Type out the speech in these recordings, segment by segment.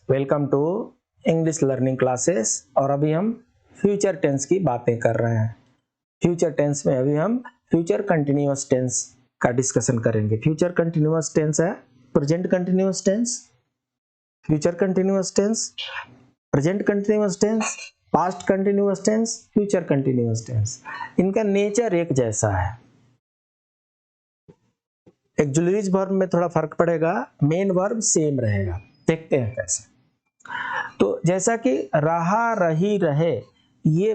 Welcome to English learning classes. और अभी हम फ्यूचर टेंस की बातें कर रहे हैं। फ्यूचर टेंस में अभी हम फ्यूचर कंटिन्यूअस टेंस का डिस्कशन करेंगे। फ्यूचर कंटिन्यूअस टेंस है present continuous tense, future continuous tense, present continuous tense, past continuous tense, future continuous tense. इनका नेचर एक जैसा है। एक्जुलरीज वर्ब में थोड़ा फर्क पड़ेगा, मेन वर्ब सेम रहेगा। देखते हैं कैसे। तो जैसा कि रहा, रही, रहे, ये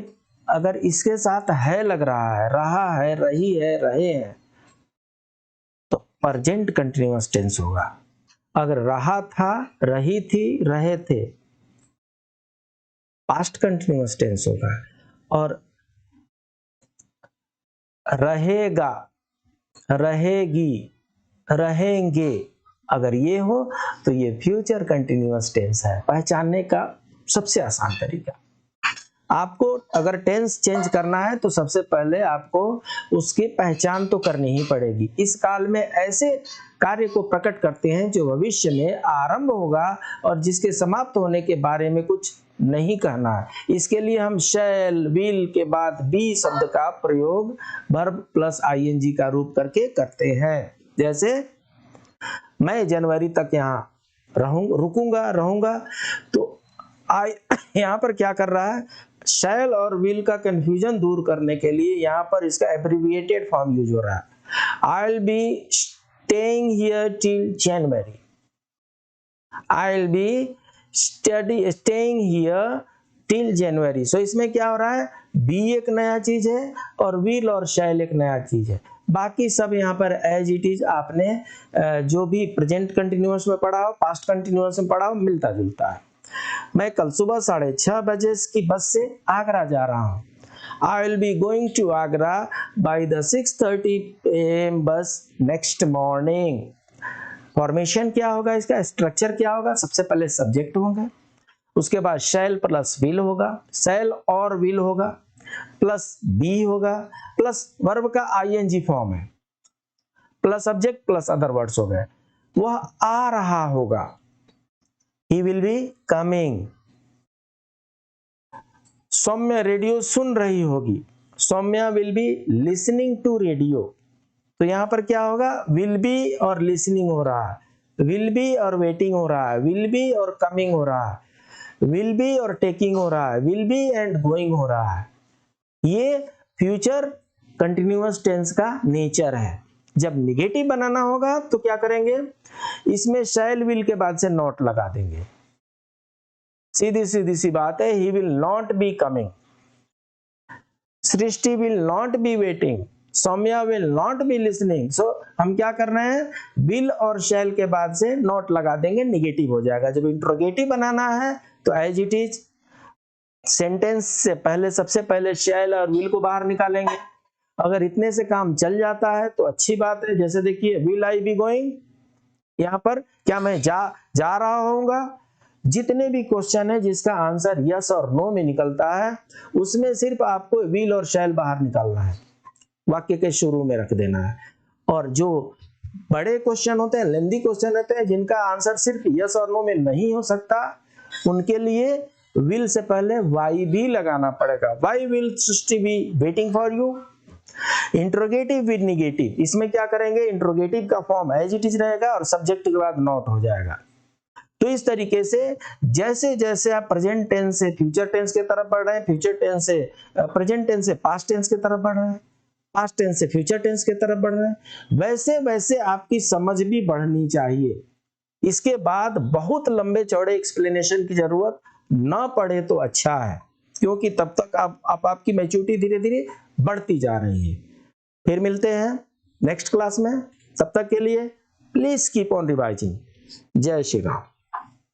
अगर इसके साथ है लग रहा है, रहा है, रही है, रहे हैं, तो प्रेजेंट कंटिन्यूअस टेंस होगा। अगर रहा था, रही थी, रहे थे, पास्ट कंटिन्यूअस टेंस होगा। और रहेगा, रहेगी, रहेंगे, अगर ये हो तो ये फ्यूचर कंटिन्यूअस टेंस है। पहचानने का सबसे आसान तरीका, आपको अगर टेंस चेंज करना है तो सबसे पहले आपको उसकी पहचान तो करनी ही पड़ेगी। इस काल में ऐसे कार्य को प्रकट करते हैं जो भविष्य में आरंभ होगा और जिसके समाप्त होने के बारे में कुछ नहीं कहना है। इसके लिए हम शैल, विल के बाद बी शब्द का प्रयोग वर्ब प्लस आईएनजी का रूप करके करते हैं। जैसे मैं जनवरी तक यहाँ रहूंगा, तो यहाँ पर क्या कर रहा है, शैल और विल का कंफ्यूजन दूर करने के लिए यहाँ पर इसका एब्रिविएटेड फॉर्म यूज हो रहा है। I will be staying here till January, I will be staying here till January. So इसमें क्या हो रहा है, बी एक नया चीज है और विल और शैल एक नया चीज है। बाकी सब यहाँ पर एज इट इज आपने जो भी प्रेजेंट कंटिन्यूअस में पढ़ा हो, पास्ट कंटिन्यूअस में पढ़ा हो, मिलता जुलता है। मैं कल सुबह 6:30 बजे की बस से आगरा जा रहा हूँ। I will be going to Agra by the 6:30 AM बस नेक्स्ट मॉर्निंग। फॉर्मेशन क्या होगा, इसका स्ट्रक्चर क्या होगा, सबसे पहले सब्जेक्ट होंगे, उसके बाद शैल प्लस विल होगा, शैल और विल होगा, प्लस बी होगा, प्लस वर्ब का आईएनजी फॉर्म है, plus subject plus other words हो गए। वह आ रहा होगा, he will be coming। Saumya radio सुन रही होगी, Saumya will be listening to radio. तो यहां पर क्या होगा, विल बी और लिसनिंग हो रहा है, विल बी और वेटिंग हो रहा है, विल बी और कमिंग हो रहा है, विल बी और टेकिंग हो रहा है, विल बी एंड गोइंग हो रहा है। ये फ्यूचर कंटिन्यूअस टेंस का नेचर है। जब निगेटिव बनाना होगा तो क्या करेंगे, इसमें शैल विल के बाद से नॉट लगा देंगे। सीधी सी बात है, he will not be coming, Srishti will not be waiting, Saumya will not be listening. So हम क्या कर रहे हैं, विल और शैल के बाद से नॉट लगा देंगे, निगेटिव हो जाएगा। जब इंट्रोगेटिव बनाना है तो एज इट इज सेंटेंस से पहले सबसे पहले शैल और विल को बाहर निकालेंगे। अगर इतने से काम चल जाता है तो अच्छी बात है। जैसे देखिए, विल आई बी गोइंग, यहाँ पर क्या मैं जा रहा होऊंगा। जितने भी क्वेश्चन है जिसका आंसर यस और नो में निकलता है, उसमें सिर्फ आपको विल और शैल बाहर निकालना है, वाक्य के शुरू में रख देना है। और जो बड़े क्वेश्चन होते हैं, लेंदी क्वेश्चन होते हैं, जिनका आंसर सिर्फ यस और नो में नहीं हो सकता, उनके लिए विल से पहले वाई भी लगाना पड़ेगा। Why will Srishti be waiting for you. Interrogative with negative, इसमें क्या करेंगे, इंट्रोगेटिव का फॉर्म एज इट इज रहेगा और सब्जेक्ट के बाद नॉट हो जाएगा। तो इस तरीके से जैसे जैसे आप प्रेजेंट टेंस से फ्यूचर टेंस की तरफ बढ़ रहे हैं, फ्यूचर टेंस से प्रेजेंट टेंस से पास्ट टेंस की तरफ बढ़ रहे हैं, पास्ट टेंस से फ्यूचर टेंस की तरफ बढ़ रहे हैं, वैसे वैसे आपकी समझ भी बढ़नी चाहिए। इसके बाद बहुत लंबे चौड़े एक्सप्लेनेशन की जरूरत ना पड़े तो अच्छा है, क्योंकि तब तक आपकी मैच्योरिटी धीरे धीरे बढ़ती जा रही है। फिर मिलते हैं नेक्स्ट क्लास में, तब तक के लिए प्लीज कीप ऑन रिवाइजिंग। जय श्री राम।